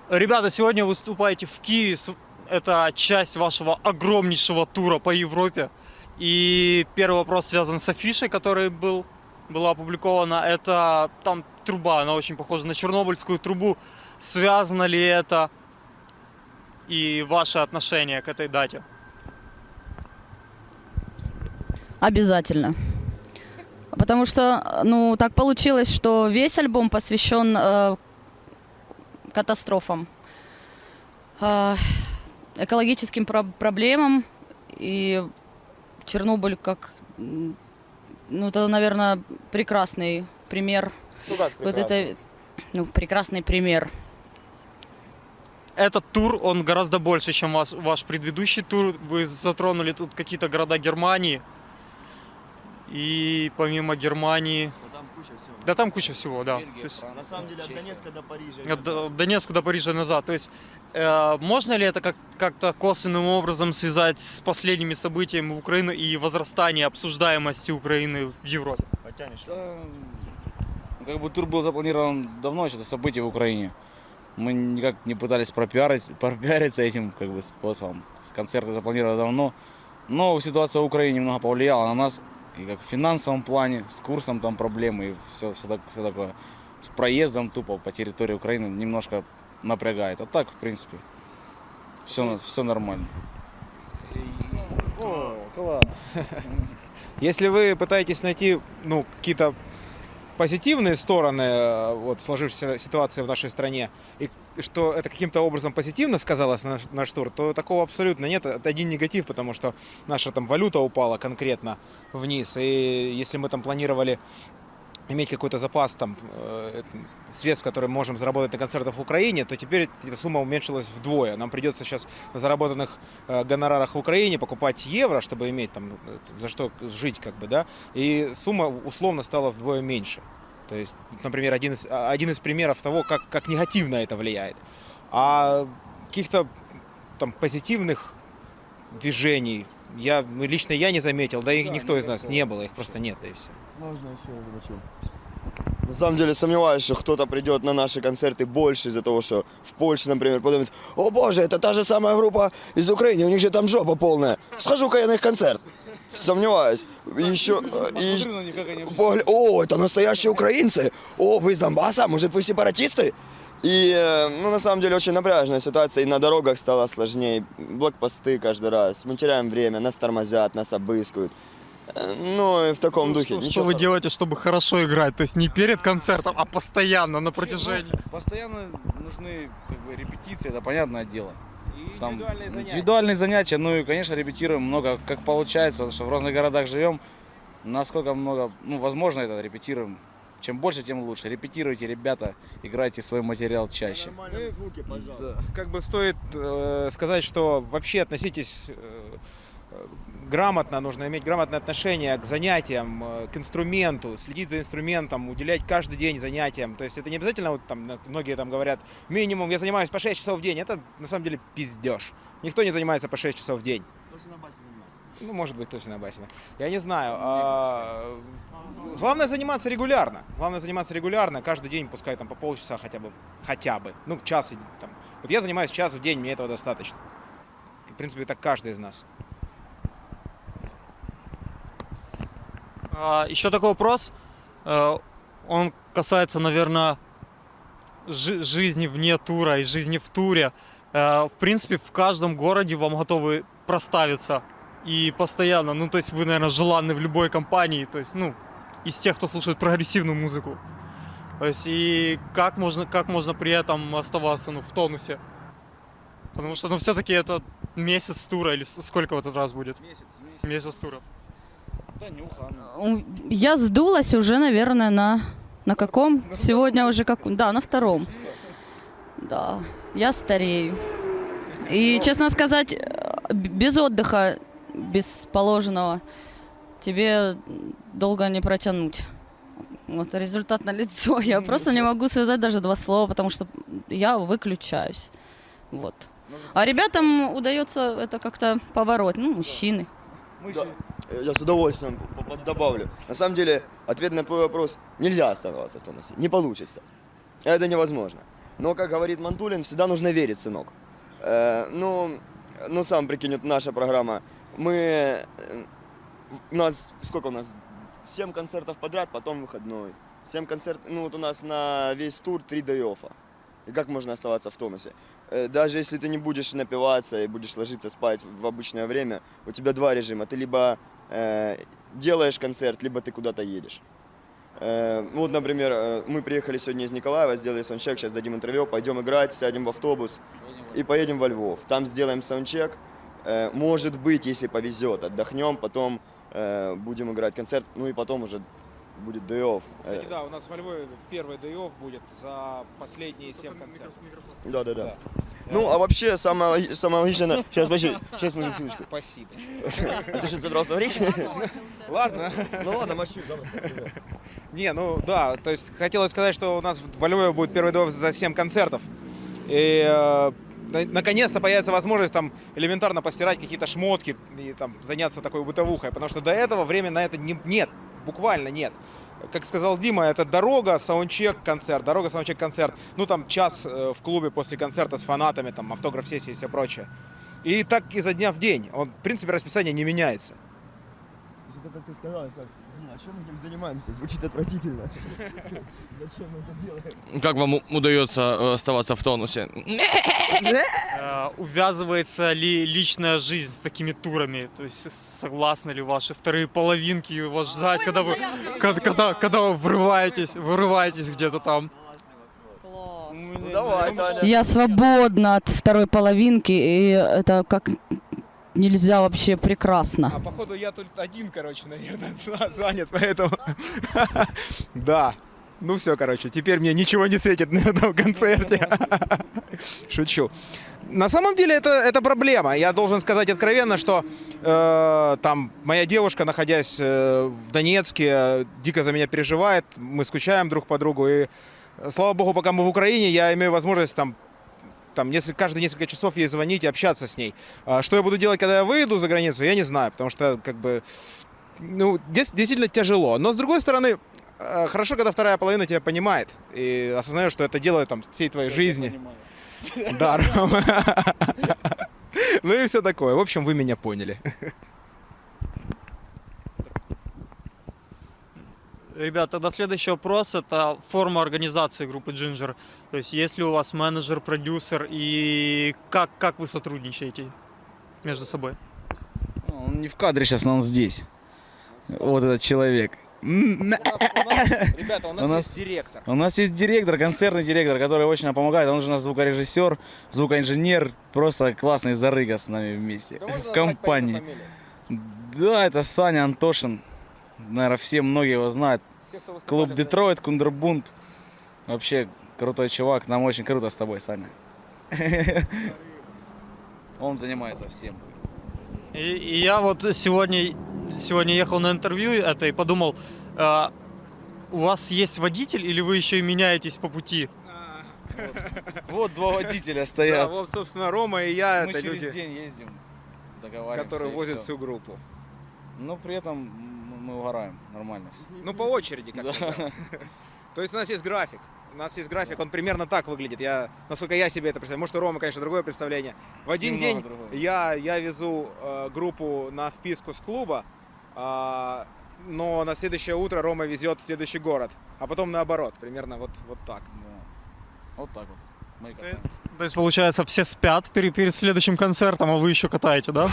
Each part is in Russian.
Ребята, сегодня выступаете в Киеве. Это часть вашего огромнейшего тура по Европе. И первый вопрос связан с афишей, которая была опубликована. Это там труба, она очень похожа на чернобыльскую трубу. Связано ли это и ваше отношение к этой дате? Обязательно. Потому что, ну, так получилось, что весь альбом посвящен катастрофам, экологическим проблемам, и Чернобыль как, ну, это, наверное, прекрасный пример. Ну как прекрасный? Вот это, ну, прекрасный пример. Этот тур, он гораздо больше, чем ваш предыдущий тур. Вы затронули тут какие-то города Германии. И помимо Германии... Да там куча всего, да. Бельгия, То есть, на самом деле от Донецка до Парижа. от Донецка до Парижа назад. То есть можно ли это как-то косвенным образом связать с последними событиями в Украине и возрастанием обсуждаемости Украины в Европе? Потянешься? Как бы тур был запланирован давно, это событие в Украине. Мы никак не пытались пропиариться этим как бы способом. Концерты запланированы давно. Но ситуация в Украине немного повлияла на нас. И как в финансовом плане, с курсом там проблемы, и все такое. С проездом тупо по территории Украины немножко напрягает. А так, в принципе, все нормально. О, класс. Если вы пытаетесь найти, ну, какие-то позитивные стороны вот, сложившейся ситуации в нашей стране, и что это каким-то образом позитивно сказалось на наш тур, то такого абсолютно нет. Это один негатив, потому что наша там валюта упала конкретно вниз. И если мы там планировали иметь какой-то запас там средств, которые мы можем заработать на концертах в Украине, то теперь эта сумма уменьшилась вдвое. Нам придется сейчас на заработанных гонорарах в Украине покупать евро, чтобы иметь там за что жить, как бы, да. И сумма условно стала вдвое меньше. То есть, например, один из примеров того, как негативно это влияет. А каких-то там позитивных движений лично я не заметил, да и никто из нас не было, их просто нет, да и все. Можно еще замочу. На самом деле сомневаюсь, что кто-то придет на наши концерты больше из-за того, что в Польше, например, подумает: о боже, это та же самая группа из Украины, у них же там жопа полная. Схожу-ка я на их концерт. Сомневаюсь. Еще... О, это настоящие украинцы. О, вы из Донбасса, может вы сепаратисты? И, ну, на самом деле, очень напряженная ситуация, и на дорогах стало сложнее. Блокпосты каждый раз, мы теряем время, нас тормозят, нас обыскивают. Ну, и в таком духе. Что вы делаете, чтобы хорошо играть? То есть не перед концертом, а постоянно, на протяжении? Постоянно нужны как бы репетиции, это понятное дело. И Там индивидуальные занятия. Индивидуальные занятия, ну и, конечно, репетируем много, как получается, потому что в разных городах живем. Насколько много, ну, возможно, это репетируем. Чем больше, тем лучше. Репетируйте, ребята, играйте свой материал чаще. Нормальные звуки, пожалуйста. Как бы стоит сказать, что вообще относитесь грамотно, нужно иметь грамотное отношение к занятиям, к инструменту, следить за инструментом, уделять каждый день занятиям. То есть это не обязательно, вот, там, многие там говорят, минимум я занимаюсь по 6 часов в день. Это на самом деле пиздеж. Никто не занимается по 6 часов в день. Точно на басе занимается. Ну, может быть, точно на басе. Я не знаю. Главное заниматься регулярно. Главное заниматься регулярно, каждый день, пускай там по полчаса хотя бы. Ну, час. Там. Вот я занимаюсь час в день, мне этого достаточно. В принципе, это каждый из нас. Еще такой вопрос. Он касается, наверное, жизни вне тура и жизни в туре. В принципе, в каждом городе вам готовы проставиться. И постоянно, ну, то есть вы, наверное, желанны в любой компании. То есть, ну, из тех, кто слушает прогрессивную музыку. То есть, и как можно при этом оставаться, ну, в тонусе? Потому что, ну, все-таки это месяц тура, или сколько в этот раз будет? Месяц тура. Да, нюха. Я сдулась уже, наверное, на каком? Сегодня уже да, на втором. Да, я старею. И, честно сказать, без отдыха, без положенного, тебе долго не протянуть. Вот результат налицо. Я просто не могу связать даже два слова, потому что я выключаюсь. Вот. А ребятам удается это как-то побороть. Ну, мужчины. Да, я с удовольствием добавлю. На самом деле, ответ на твой вопрос: нельзя оставаться в тонусе, не получится. Это невозможно. Но, как говорит Мантулин, всегда нужно верить, сынок. Ну, сам прикинь, вот наша программа. Сколько у нас? 7 концертов подряд, потом выходной. 7 концертов, ну вот у нас на весь тур 3 дей-оффа. И как можно оставаться в тонусе? Даже если ты не будешь напиваться и будешь ложиться спать в обычное время, у тебя 2 режима. Ты либо делаешь концерт, либо ты куда-то едешь. Вот, например, мы приехали сегодня из Николаева, сделали саундчек, сейчас дадим интервью, пойдем играть, сядем в автобус и поедем во Львов. Там сделаем саундчек. Может быть, если повезет, отдохнем, потом будем играть концерт, ну и потом уже будет day-off. Кстати, да, у нас во Львове первый day-off будет за последние 7 концертов. Да. Ну, а вообще, самое логичное... Сейчас, подожди, сейчас, мужик, ссылочку. Спасибо. Ты что, собрался говорить? Ладно. Ну ладно, мочи, Не, ну да, то есть хотелось сказать, что у нас во Львове будет первый day-off за 7 концертов. И наконец-то появится возможность там элементарно постирать какие-то шмотки и там заняться такой бытовухой, потому что до этого времени на это нет, буквально нет. Как сказал Дима, это дорога, саундчек, концерт, ну там час в клубе после концерта с фанатами, там автограф-сессии и все прочее. И так изо дня в день. В принципе, расписание не меняется. Это как ты сказал, а чем мы этим занимаемся? Звучит отвратительно. Зачем мы это делаем? Как вам удается оставаться в тонусе? Увязывается ли личная жизнь с такими турами? То есть согласны ли ваши вторые половинки вас ждать, когда вы вырываетесь где-то там? Ну давай, Таня. Я свободна от второй половинки, и это как нельзя вообще прекрасно. А походу я тут один, короче, наверное, занят, поэтому... Да. Ну все, короче, теперь мне ничего не светит на этом концерте. Шучу. На самом деле это проблема. Я должен сказать откровенно, что там моя девушка, находясь в Донецке, дико за меня переживает. Мы скучаем друг по другу. И слава богу, пока мы в Украине, я имею возможность там каждые несколько часов ей звонить и общаться с ней. Что я буду делать, когда я выйду за границу, я не знаю, потому что как бы, ну, действительно тяжело. Но с другой стороны, хорошо, когда вторая половина тебя понимает и осознаешь, что это делает там всей твоей жизни. Да, Рома. Ну и все такое. В общем, вы меня поняли. Ребят, тогда следующий вопрос – это форма организации группы Jinjer. То есть есть ли у вас менеджер, продюсер и как вы сотрудничаете между собой? Он не в кадре сейчас, но он здесь. Вот этот человек. Ребята, у нас есть директор. У нас есть директор, концертный директор, который очень нам помогает. Он же у нас звукорежиссер, звукоинженер, просто классный зарыга с нами вместе. В компании. Да, это Саня Антошин. Наверное, все, многие его знают. Клуб Детройт, Кундербунд. Вообще крутой чувак. Нам очень круто с тобой, Саня. Он занимается всем. И я вот сегодня ехал на интервью это и подумал, у вас есть водитель или вы еще и меняетесь по пути? Вот 2 водителя Да, стоят. вот, собственно, Рома и я, Мы это через люди, день ездим, договариваемся. которые и возят всё. всю группу. Но при этом мы угораем нормально. Ну, по очереди как-то. Да. То есть у нас есть график. Он примерно так выглядит. Насколько я себе это представляю. Может, у Ромы, конечно, другое представление. В один Немного день другое. я везу группу на вписку с клуба, но на следующее утро Рома везет в следующий город. А потом наоборот, примерно вот так. Да. Вот так вот. Мы катаемся. То есть, получается, все спят перед следующим концертом, а вы еще катаете, да?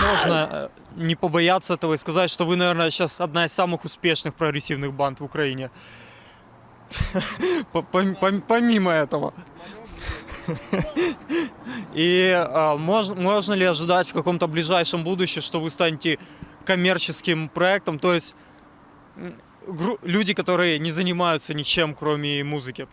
Можно не побояться этого и сказать, что вы, наверное, сейчас одна из самых успешных прогрессивных банд в Украине. Помимо этого. И можно ли ожидать в каком-то ближайшем будущем, что вы станете коммерческим проектом? То есть люди, которые не занимаются ничем, кроме музыки.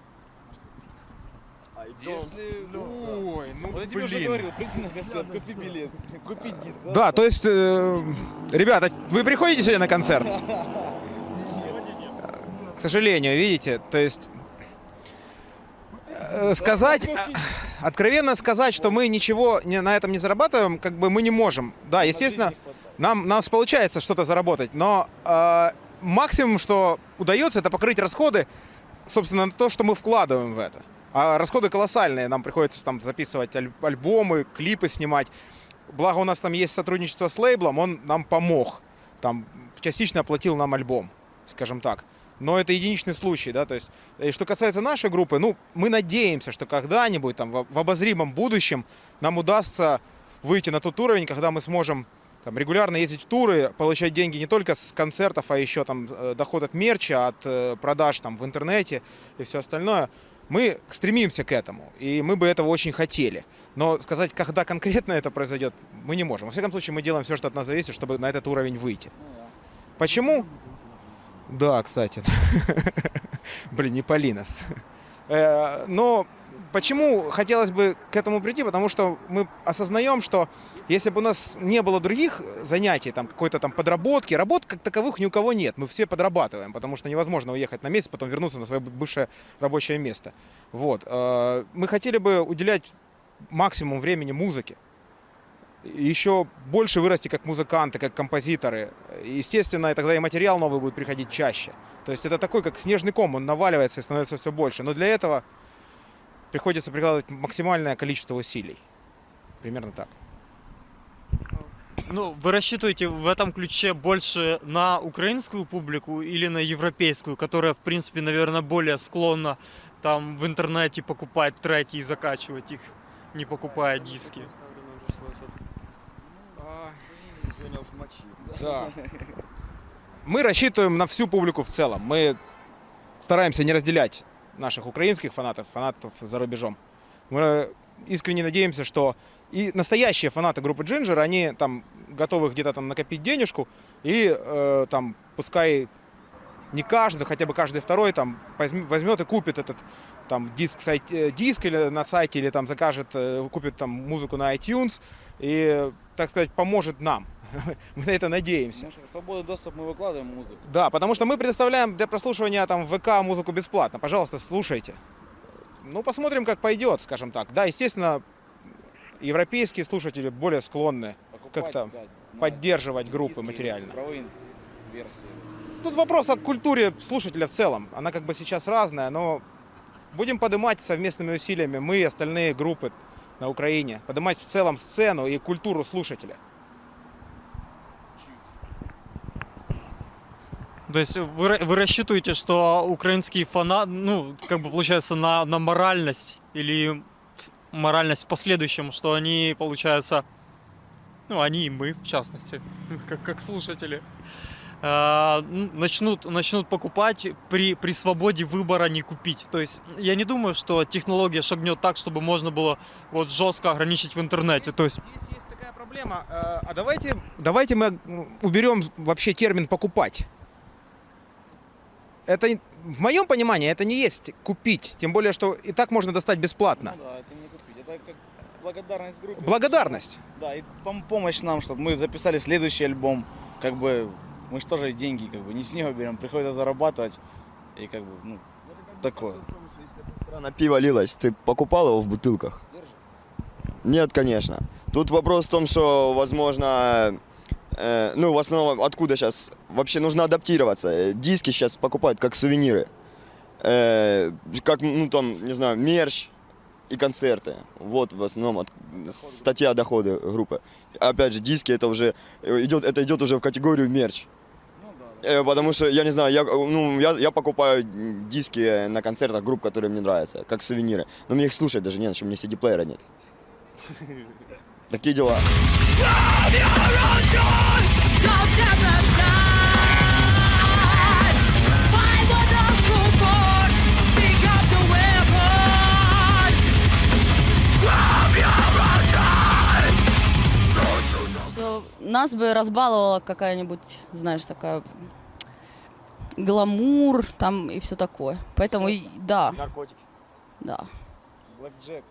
Если... Ой, ну Вот я тебе уже блин. говорил, приди на концерт, купи билет, купи диск. Да, то есть, ребята, вы приходите сегодня на концерт? К сожалению, видите, то есть сказать, откровенно сказать, что мы ничего на этом не зарабатываем, как бы мы не можем. Да, естественно, нас получается что-то заработать, но максимум, что удается, это покрыть расходы, собственно, на то, что мы вкладываем в это. А расходы колоссальные, нам приходится там записывать альбомы, клипы снимать. Благо у нас там есть сотрудничество с лейблом, он нам помог, там частично оплатил нам альбом, скажем так. Но это единичный случай, да, то есть, и что касается нашей группы, ну, мы надеемся, что когда-нибудь там в обозримом будущем нам удастся выйти на тот уровень, когда мы сможем там регулярно ездить в туры, получать деньги не только с концертов, а еще там доход от мерча, от продаж там в интернете и все остальное. Мы стремимся к этому, и мы бы этого очень хотели. Но сказать, когда конкретно это произойдет, мы не можем. Во всяком случае, мы делаем все, что от нас зависит, чтобы на этот уровень выйти. Почему? Да, кстати. Блин, не пали нас. Но почему хотелось бы к этому прийти? Потому что мы осознаем, что если бы у нас не было других занятий, там какой-то там подработки, работ как таковых ни у кого нет. Мы все подрабатываем, потому что невозможно уехать на месяц, потом вернуться на свое бывшее рабочее место. Вот. Мы хотели бы уделять максимум времени музыке. Еще больше вырасти как музыканты, как композиторы. Естественно, и тогда и материал новый будет приходить чаще. То есть это такой, как снежный ком, он наваливается и становится все больше. Но для этого приходится прикладывать максимальное количество усилий. Примерно так. Ну, вы рассчитываете в этом ключе больше на украинскую публику или на европейскую, которая, в принципе, наверное, более склонна там в интернете покупать треки и закачивать их, не покупая диски? Да. Мы рассчитываем на всю публику в целом. Мы стараемся не разделять наших украинских фанатов за рубежом. Мы искренне надеемся, что и настоящие фанаты группы Jinjer, они там готовы где-то там накопить денежку и там пускай не каждый, хотя бы каждый второй там возьмет и купит этот там диск или на сайте, или там закажет, купит там музыку на iTunes и, так сказать, поможет нам. Мы на это надеемся. Свободный доступ, мы выкладываем музыку. Да, потому что мы предоставляем для прослушивания там в ВК музыку бесплатно. Пожалуйста, слушайте. Ну, посмотрим, как пойдет, скажем так. Да, естественно, европейские слушатели более склонны как-то поддерживать группы материально. Тут вопрос о культуре слушателя в целом. Она как бы сейчас разная, но будем поднимать совместными усилиями мы и остальные группы на Украине. Поднимать в целом сцену и культуру слушателя. То есть вы рассчитываете, что украинские фанаты, ну, как бы получается, на моральность или моральность в последующем, что они, получается, ну, они и мы, в частности, как слушатели, начнут покупать при свободе выбора не купить. То есть я не думаю, что технология шагнет так, чтобы можно было вот жестко ограничить в интернете. То есть Здесь есть такая проблема. А давайте мы уберем вообще термин «покупать». Это, в моем понимании, это не есть купить. Тем более, что и так можно достать бесплатно. Ну да, это не купить. Это как благодарность группе. Благодарность. Да, и помощь нам, чтобы мы записали следующий альбом. Как бы мы же тоже деньги как бы не с него берем, приходится зарабатывать. И как бы, ну, такое. Если бы пиво лилось, ты покупал его в бутылках? Нет, конечно. Тут вопрос в том, что, возможно, ну, в основном, откуда сейчас вообще нужно адаптироваться. Диски сейчас покупают как сувениры. Как, ну, там, не знаю, мерч и концерты. Вот, в основном, статья дохода группы. Опять же, диски, это идет уже в категорию мерч. Потому что, я не знаю, я покупаю диски на концертах групп, которые мне нравятся, как сувениры. Но мне их слушать даже не на что, у меня CD-плеера нет. Такие дела. Что нас бы разбаловала какая-нибудь, знаешь, такая гламур там и все такое. Поэтому, да, Наркотики. да. Блэкджек.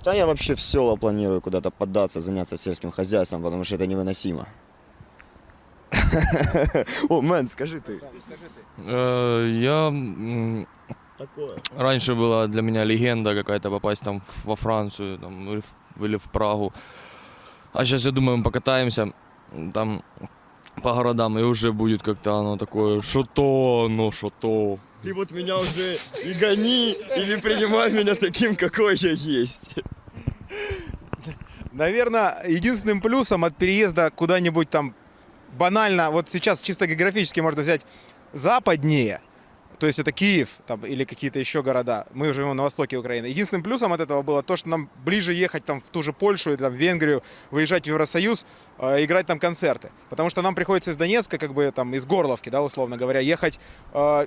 Да я вообще в село планирую куда-то поддаться, заняться сельским хозяйством, потому что это невыносимо. О, мэн, скажи ты. Такое. Раньше была для меня легенда какая-то попасть там во Францию там, или в Прагу. А сейчас, я думаю, мы покатаемся там по городам, и уже будет как-то оно такое, что-то. Ты вот меня уже и гони, или принимай меня таким, какой я есть. Наверное, единственным плюсом от переезда куда-нибудь там банально, вот сейчас чисто географически можно взять западнее, то есть это Киев там, или какие-то еще города, мы живем на востоке Украины. Единственным плюсом от этого было то, что нам ближе ехать там, в ту же Польшу или там, в Венгрию, выезжать в Евросоюз, играть там концерты. Потому что нам приходится из Донецка, как бы там из Горловки, да, условно говоря, ехать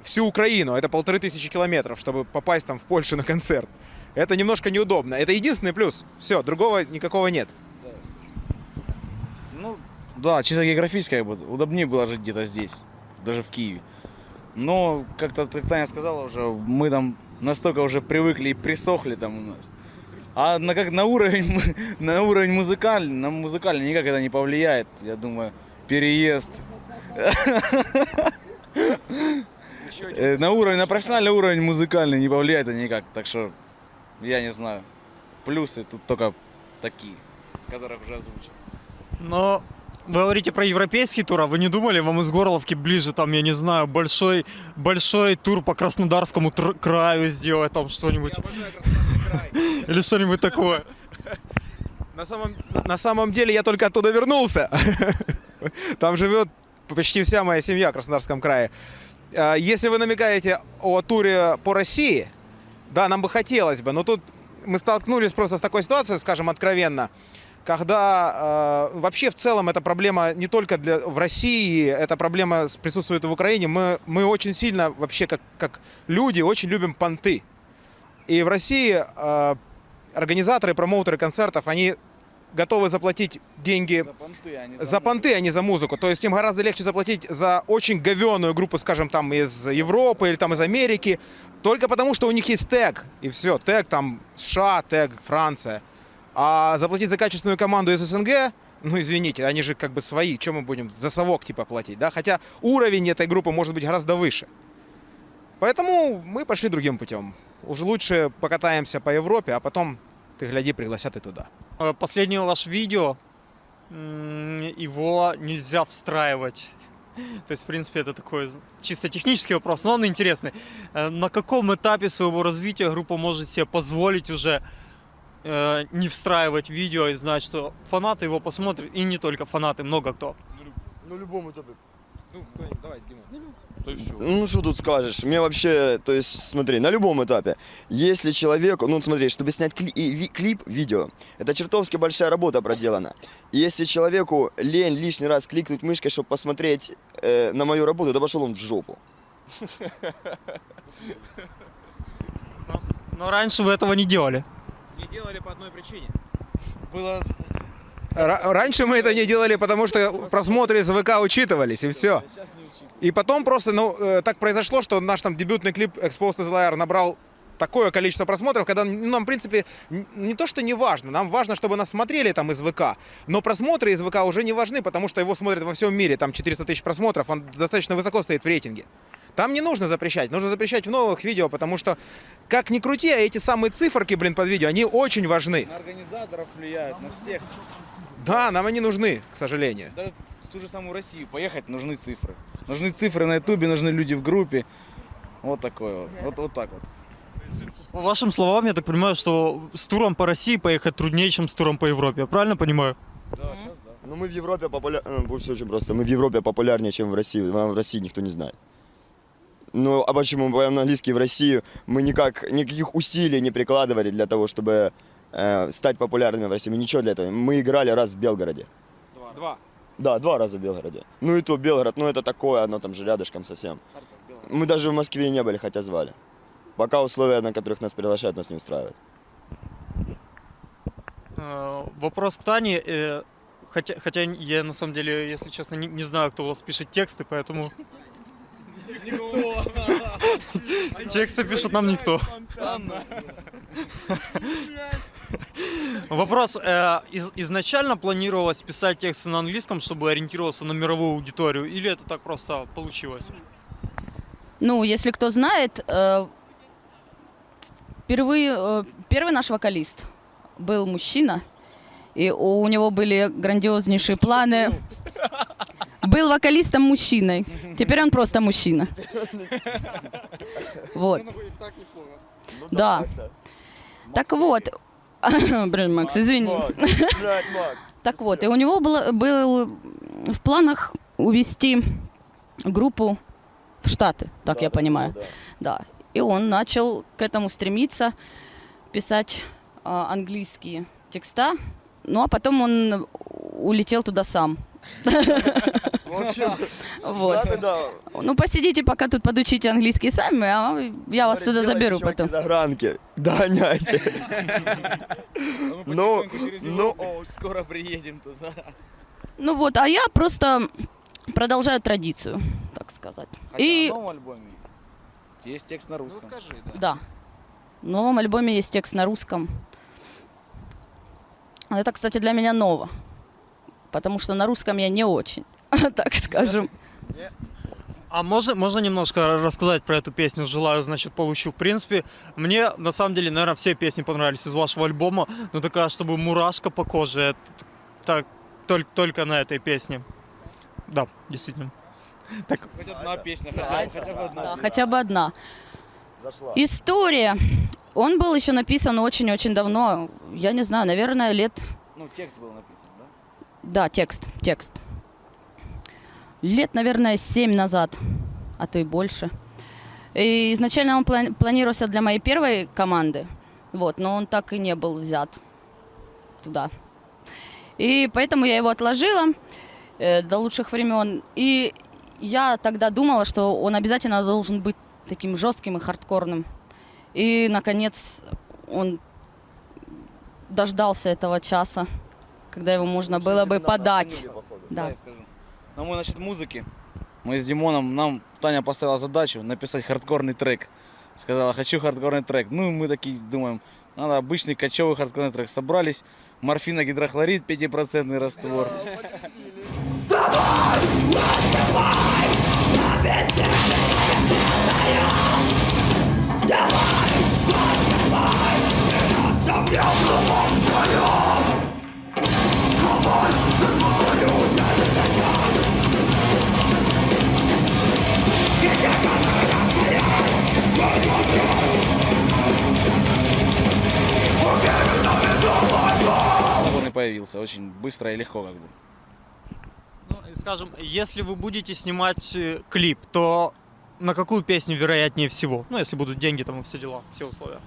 всю Украину, это 1500 километров, чтобы попасть там в Польшу на концерт. Это немножко неудобно. Это единственный плюс. Все, другого никакого нет. Ну, да, чисто географически как бы удобнее было жить где-то здесь, даже в Киеве. Но, как Таня сказала уже, мы там настолько уже привыкли и присохли там у нас. А на уровень музыкальный никак это не повлияет, я думаю, переезд. На профессиональный уровень музыкальный не повлияет это никак, так что, я не знаю. Плюсы тут только такие, которых уже озвучил. Но вы говорите про европейский тур, а вы не думали, вам из Горловки ближе, там, я не знаю, большой тур по Краснодарскому краю сделать, там что-нибудь? Или что-нибудь такое? На самом деле я только оттуда вернулся. Там живет почти вся моя семья в Краснодарском крае. Если вы намекаете о туре по России, да, нам бы хотелось бы, но тут мы столкнулись просто с такой ситуацией, скажем откровенно, когда вообще в целом эта проблема не только в России, эта проблема присутствует и в Украине. Мы очень сильно вообще как люди очень любим понты. И в России организаторы, промоутеры концертов, они готовы заплатить деньги за понты, а не за музыку. То есть им гораздо легче заплатить за очень говёную группу, скажем, там из Европы или там из Америки, только потому, что у них есть тег. И все, тег там США, тег Франция. А заплатить за качественную команду из СНГ, ну извините, они же как бы свои, чем мы будем за совок типа платить, да? Хотя уровень этой группы может быть гораздо выше. Поэтому мы пошли другим путем. Уже лучше покатаемся по Европе, а потом, ты гляди, пригласят и туда. Последнее ваше видео, его нельзя встраивать. То есть, в принципе, это такой чисто технический вопрос, но он интересный. На каком этапе своего развития группа может себе позволить уже не встраивать видео и знать, что фанаты его посмотрят, и не только фанаты, много кто? На любом этапе. Ну, давай, Дима. Ну, что тут скажешь? Мне вообще, то есть, смотри, на любом этапе, если человеку, ну, смотри, чтобы снять клип, видео, это чертовски большая работа проделана. И если человеку лень лишний раз кликнуть мышкой, чтобы посмотреть на мою работу, да пошел он в жопу. Но раньше вы этого не делали. Не делали по одной причине. Было... Раньше мы это не делали, потому что просмотры из ВК учитывались, и все. И потом просто, так произошло, что наш там дебютный клип Exposed to the Liar набрал такое количество просмотров, когда нам, в принципе, не то, что не важно, нам важно, чтобы нас смотрели там из ВК, но просмотры из ВК уже не важны, потому что его смотрят во всем мире, там 400 тысяч просмотров, он достаточно высоко стоит в рейтинге. Там не нужно запрещать, нужно запрещать в новых видео, потому что, как ни крути, а эти самые циферки, под видео, они очень важны. На организаторов влияют, на всех. Да, нам они нужны, к сожалению. Даже в ту же самую Россию поехать нужны цифры. Нужны цифры на ютубе, нужны люди в группе. Вот такое вот. Вот так вот. По вашим словам, я так понимаю, что с туром по России поехать труднее, чем с туром по Европе. Я правильно понимаю? Да, сейчас да. Ну, мы в Европе популярны, больше очень просто, мы в Европе популярнее, чем в России, в России никто не знает. Ну, а почему мы поем на-английский в Россию? Мы никаких усилий не прикладывали для того, чтобы стать популярными в России. Мы ничего для этого. Мы играли раз в Белгороде. Два. Да, 2 раза в Белгороде. Ну и то Белгород, ну это такое, оно там же рядышком совсем. Мы даже в Москве не были, хотя звали. Пока условия, на которых нас приглашают, нас не устраивают. Вопрос к Тане. хотя я на самом деле, если честно, не знаю, кто у вас пишет тексты, поэтому... Тексты пишет нам никто. Вопрос. Изначально планировалось писать тексты на английском, чтобы ориентироваться на мировую аудиторию, или это так просто получилось? Ну, если кто знает, первый наш вокалист был мужчина, и у него были грандиознейшие планы. Был вокалистом мужчиной, теперь он просто мужчина. Вот. Да. Так вот. Блин, Макс, извини. Так вот, и у него был в планах увезти группу в Штаты, так я понимаю. Да. И он начал к этому стремиться, писать английские текста, ну а потом он улетел туда сам. Вот. Ну посидите, пока тут подучите английский сами, а я вас туда заберу потом. Загранки, догоняйте. Ну, скоро приедем туда. Ну вот, а я просто продолжаю традицию, так сказать. Хотя И в новом альбоме есть текст на русском. Ну скажи, да. да, в новом альбоме есть текст на русском. Это, кстати, для меня ново, потому что на русском я не очень, так скажем. А можно немножко рассказать про эту песню «Желаю, значит, получу»? В принципе, мне, на самом деле, наверное, все песни понравились из вашего альбома, но такая, чтобы мурашка по коже, это только на этой песне. Да, действительно. Так. Хоть одна песня, хотя бы одна. Да, хотя бы одна. Зашла. История. Он был еще написан очень-очень давно, я не знаю, наверное, лет... Ну, текст был написан, да? Да, текст. Лет, наверное, 7 назад, а то и больше. И изначально он планировался для моей первой команды, вот, но он так и не был взят туда. И поэтому я его отложила до лучших времен. И я тогда думала, что он обязательно должен быть таким жестким и хардкорным. И, наконец, он дождался этого часа, когда его можно было бы подать. Да, Да. я скажу. Но мы насчет музыки. Мы с Димоном, нам Таня поставила задачу написать хардкорный трек. Сказала, хочу хардкорный трек. Ну, мы такие думаем, надо обычный кочевый хардкорный трек. Собрались, морфиногидрохлорид, 5% раствор. Он и появился очень быстро и легко как бы. Ну, и скажем, если вы будете снимать клип, то на какую песню вероятнее всего? Ну, если будут деньги, там и все дела, все условия.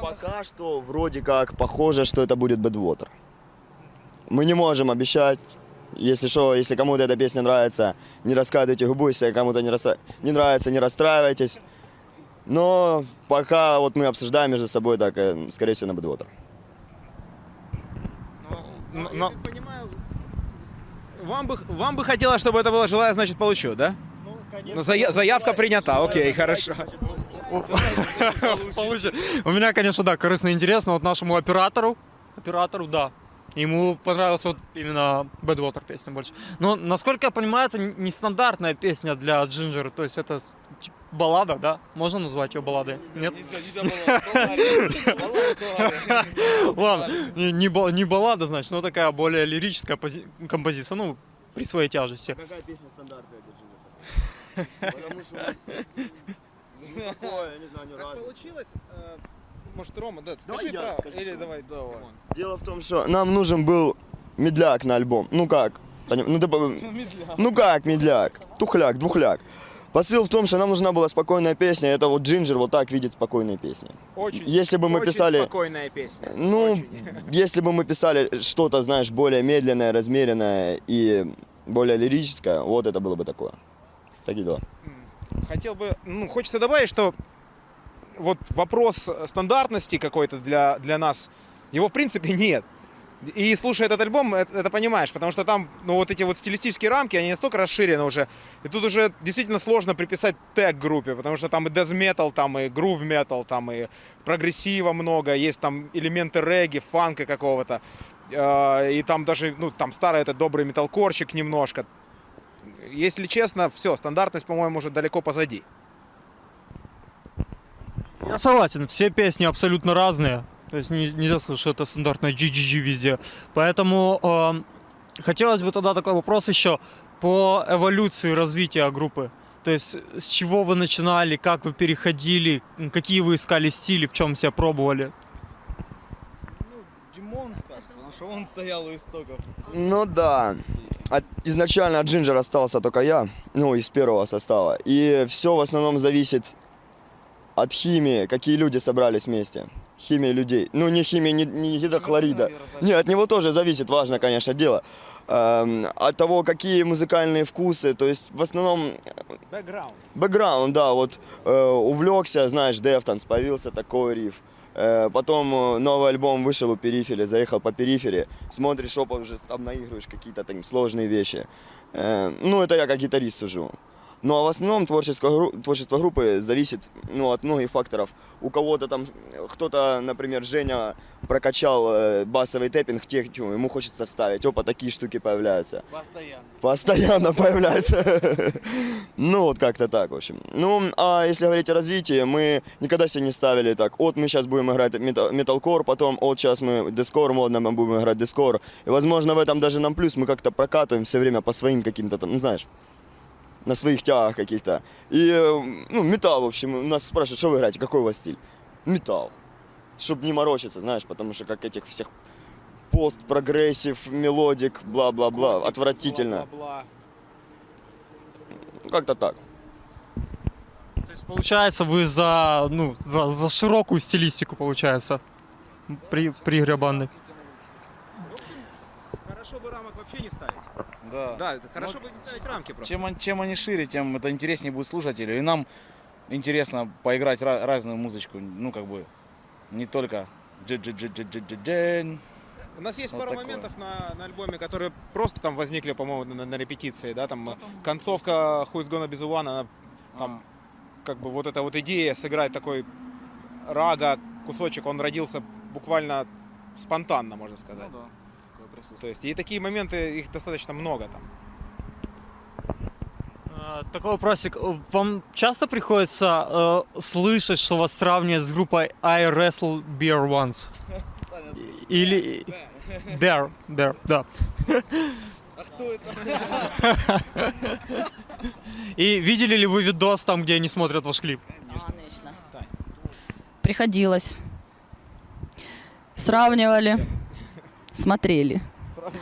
Пока что вроде как похоже, что это будет Badwater. Мы не можем обещать. Если что, если кому-то эта песня нравится, не раскатывайте губу, если кому-то не нравится, не расстраивайтесь. Но пока вот мы обсуждаем между собой, так, скорее всего, на Badwater. Я так понимаю, вам бы хотелось, чтобы это было «Желаю, значит, получу», да? Ну, конечно. Ну, заявка принята, окей, хорошо. У меня, конечно, да, корыстно интересно вот нашему оператору, да, ему понравилась вот именно Badwater песня больше. Но, насколько я понимаю, это нестандартная песня для Jinjer, то есть это баллада, да? Можно назвать ее балладой? Нет? Ладно, не баллада, значит, но такая более лирическая композиция, ну, при своей тяжести. Какая песня стандартная для Jinjer? Потому что у нас... я не знаю, Как получилось? Может, Рома, да, Давай скажи я про... скажу, Или что- давай. Дело в том, что нам нужен был медляк на альбом. Ну как? Ну как медляк? Тухляк, двухляк. Посыл в том, что нам нужна была спокойная песня. Это вот Jinjer вот так видит спокойные песни. Очень, Если бы мы очень писали... спокойная песня. Ну, Очень. если бы мы писали что-то, знаешь, более медленное, размеренное и более лирическое, вот это было бы такое. Такие дела. Хотел бы, хочется добавить, что вот вопрос стандартности какой-то для нас, его в принципе нет. И слушая этот альбом, это понимаешь, потому что там, ну, вот эти вот стилистические рамки, они настолько расширены уже, и тут уже действительно сложно приписать тег группе, потому что там и death metal, там и groove metal, там и прогрессива много, есть там элементы регги, фанка какого-то, и там даже, ну, там старый этот добрый металкорщик немножко. Если честно, все, стандартность, по-моему, уже далеко позади. Я согласен, все песни абсолютно разные. То есть нельзя сказать, что это стандартная GGG везде. Поэтому хотелось бы тогда такой вопрос еще по эволюции развития группы. То есть с чего вы начинали, как вы переходили, какие вы искали стили, в чем себя пробовали? Ну, Димон скажет, потому что он стоял у истоков. Ну да. Изначально от Jinjer остался только я, ну, из первого состава. И все в основном зависит от химии, какие люди собрались вместе. Химия людей. Ну, не химия, не гидрохлорида. Не, от него тоже зависит, важно, конечно, дело. От того, какие музыкальные вкусы, то есть в основном... Бэкграунд, да, вот увлекся, знаешь, Дефтонс, появился такой риф. Потом новый альбом вышел у Перифери, заехал по Перифери, смотришь, опа, уже там наигрываешь какие-то там сложные вещи. Ну, это я как гитарист сужу. Ну, а в основном творчество группы зависит, ну, от многих факторов. У кого-то там, кто-то, например, Женя прокачал басовый тэппинг технику, ему хочется вставить, опа, такие штуки появляются. Постоянно появляются. Ну, вот как-то так, в общем. Ну, а если говорить о развитии, мы никогда себе не ставили так, вот мы сейчас будем играть металкор, потом, вот сейчас мы дискор модно, мы будем играть дискор. И, возможно, в этом даже нам плюс, мы как-то прокатываем все время по своим каким-то там, ну, знаешь, на своих тягах каких-то. И, ну, металл, в общем, нас спрашивают, что вы играете, какой у вас стиль? Металл. Чтобы не морочиться, знаешь, потому что как этих всех пост-прогрессив, мелодик, бла-бла-бла, отвратительно. Как-то так. То есть получается вы за широкую стилистику, получается, при игре банды. Хорошо бы рамок вообще не ставить. Да. Да, это хорошо бы не ставить рамки просто. Чем они шире, тем это интереснее будет слушателю. И нам интересно поиграть разную музычку. Ну, как бы, не только джи-джи-джи-джи-джи-джи. У нас есть Вот пару такое. моментов на альбоме, которые просто там возникли, по-моему, на репетиции, да, там концовка Who's Gonna Be the One, она там, как бы вот эта вот идея сыграть такой рага кусочек, он родился буквально спонтанно, можно сказать. Ну, да. Такое присутствует. То есть и такие моменты, их достаточно много там. Такой вопросик. Вам часто приходится слышать, что вас сравнивают с группой I Wrestle Bear Once? Или... Bear, да. А кто это? И видели ли вы видос там, где они смотрят ваш клип? Конечно. Приходилось. Сравнивали, смотрели.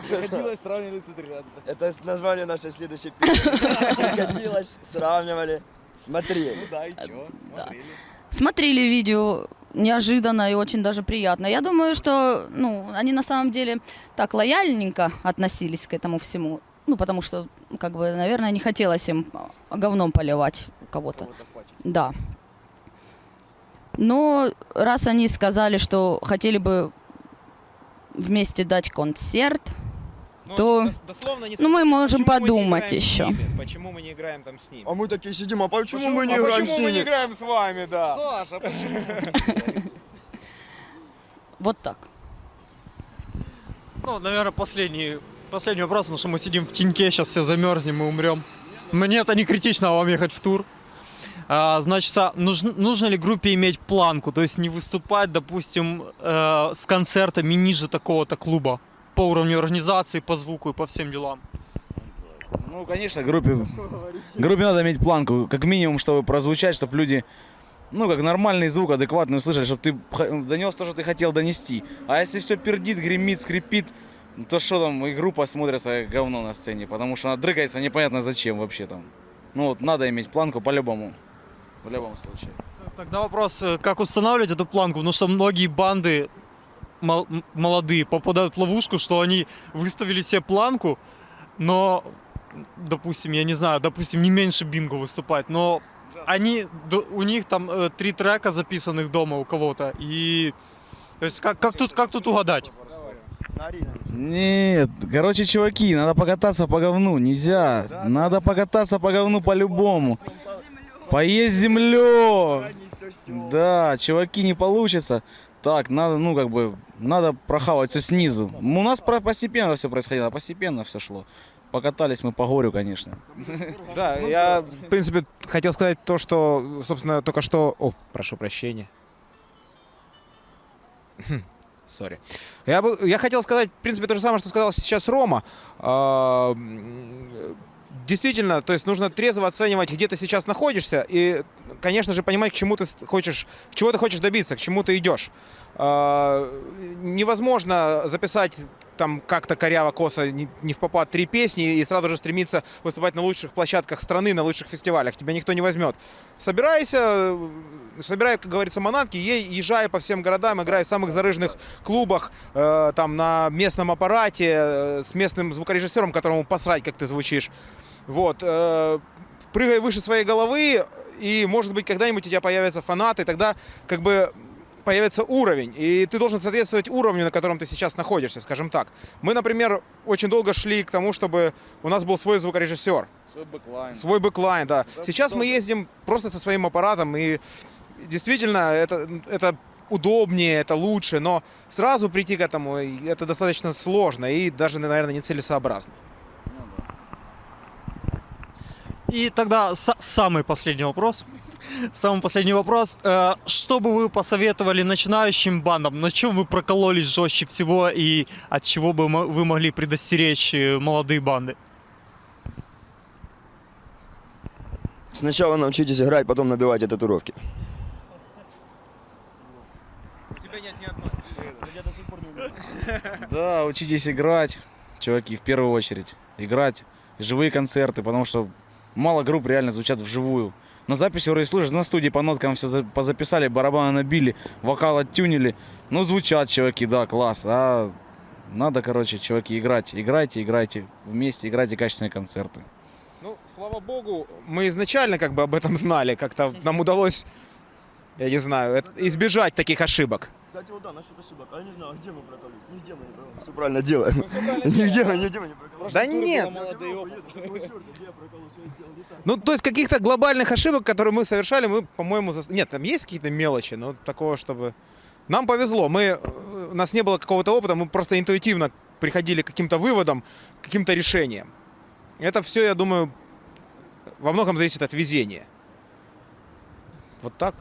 Приходилось сравнивать с ребятами. Это название нашей следующей песни. Приходилось, сравнивали, смотрели. Ну да, и чё? Да. Смотрели. Смотрели видео неожиданно и очень даже приятно. Я думаю, что ну, они на самом деле так лояльненько относились к этому всему. Ну, потому что, как бы, наверное, не хотелось им говном поливать кого-то. Да. Но раз они сказали, что хотели бы вместе дать концерт, то дословно не ну, мы сказали, можем почему мы не подумать играем с еще. ними, почему мы не играем там с ними. А мы такие сидим, а почему мы не играем с почему мы не ними? играем с вами, да? Саша, почему? Вот так. Ну, наверное, последний вопрос, потому что мы сидим в теньке, сейчас все замерзнем и умрем. Мне это не критично, вам ехать в тур. Значит, нужно ли группе иметь планку, то есть не выступать, допустим, с концертами ниже такого-то клуба по уровню организации, по звуку и по всем делам? Ну, конечно, группе надо иметь планку, как минимум, чтобы прозвучать, чтобы люди, ну, как нормальный звук, адекватный услышали, чтобы ты донес то, что ты хотел донести. А если все пердит, гремит, скрипит, то что там, и группа смотрится как говно на сцене, потому что она дрыгается непонятно зачем вообще там. Ну, вот надо иметь планку по-любому, в любом случае. Тогда вопрос, как устанавливать эту планку, потому что многие банды молодые попадают в ловушку, что они выставили себе планку, но, допустим, я не знаю, не меньше бинго выступать, но у них там 3 трека записанных дома у кого-то, и то есть как тут угадать? Нет, короче, чуваки, надо покататься по говну, нельзя. Надо покататься по говну по-любому. Поесть землю. Да, чуваки, не получится. Так, надо, ну, как бы, надо прохавать все снизу. У нас постепенно все происходило, постепенно все шло. Покатались мы по горю, конечно. Да, я, в принципе, хотел сказать то, что, собственно, только что... О, прошу прощения. Сори. Я хотел сказать, в принципе, то же самое, что сказал сейчас Рома. Действительно, то есть нужно трезво оценивать, где ты сейчас находишься, и, конечно же, понимать, чего ты хочешь добиться, к чему ты идешь. Невозможно записать там как-то коряво, косо, не впопад 3 песни и сразу же стремиться выступать на лучших площадках страны, на лучших фестивалях. Тебя никто не возьмет. Собирай, как говорится, манатки, езжай по всем городам, играй в самых зарыжных клубах, там на местном аппарате, с местным звукорежиссером, которому посрать, как ты звучишь. Вот. Прыгай выше своей головы, и, может быть, когда-нибудь у тебя появятся фанаты, тогда как бы появится уровень, и ты должен соответствовать уровню, на котором ты сейчас находишься, скажем так. Мы, например, очень долго шли к тому, чтобы у нас был свой звукорежиссер. Свой бэклайн, да. Сейчас мы ездим просто со своим аппаратом, и действительно это удобнее, это лучше, но сразу прийти к этому это достаточно сложно и даже, наверное, нецелесообразно. И тогда самый последний вопрос. Самый последний вопрос. Что бы вы посоветовали начинающим бандам? На чем вы прокололись жестче всего и от чего бы вы могли предостеречь молодые банды? Сначала научитесь играть, потом набивайте татуировки. У тебя нет ни одной. Да, учитесь играть, чуваки, в первую очередь. Играть, живые концерты, потому что мало групп реально звучат вживую. На записи вроде слышишь, на студии по ноткам все позаписали, барабаны набили, вокал оттюнили. Ну, звучат чуваки, да, класс. А надо, короче, чуваки, играть. Играйте вместе, играйте качественные концерты. Ну, слава богу, мы изначально как бы об этом знали. Как-то нам удалось, я не знаю, избежать таких ошибок. Кстати, вот да, насчет ошибок. А я не знаю, где мы прокололись? Нигде мы не прокололись. Все правильно делаем. Нигде мы не прокололись. Да нет. Ну, то есть каких-то глобальных ошибок, которые мы совершали, мы, по-моему, нет, там есть какие-то мелочи, но такого, чтобы... Нам повезло, у нас не было какого-то опыта, мы просто интуитивно приходили к каким-то выводам, к каким-то решениям. Это все, я думаю, во многом зависит от везения. Вот так.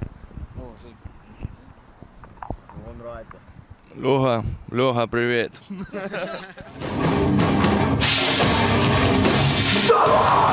Вам нравится. Леха, привет. Давай,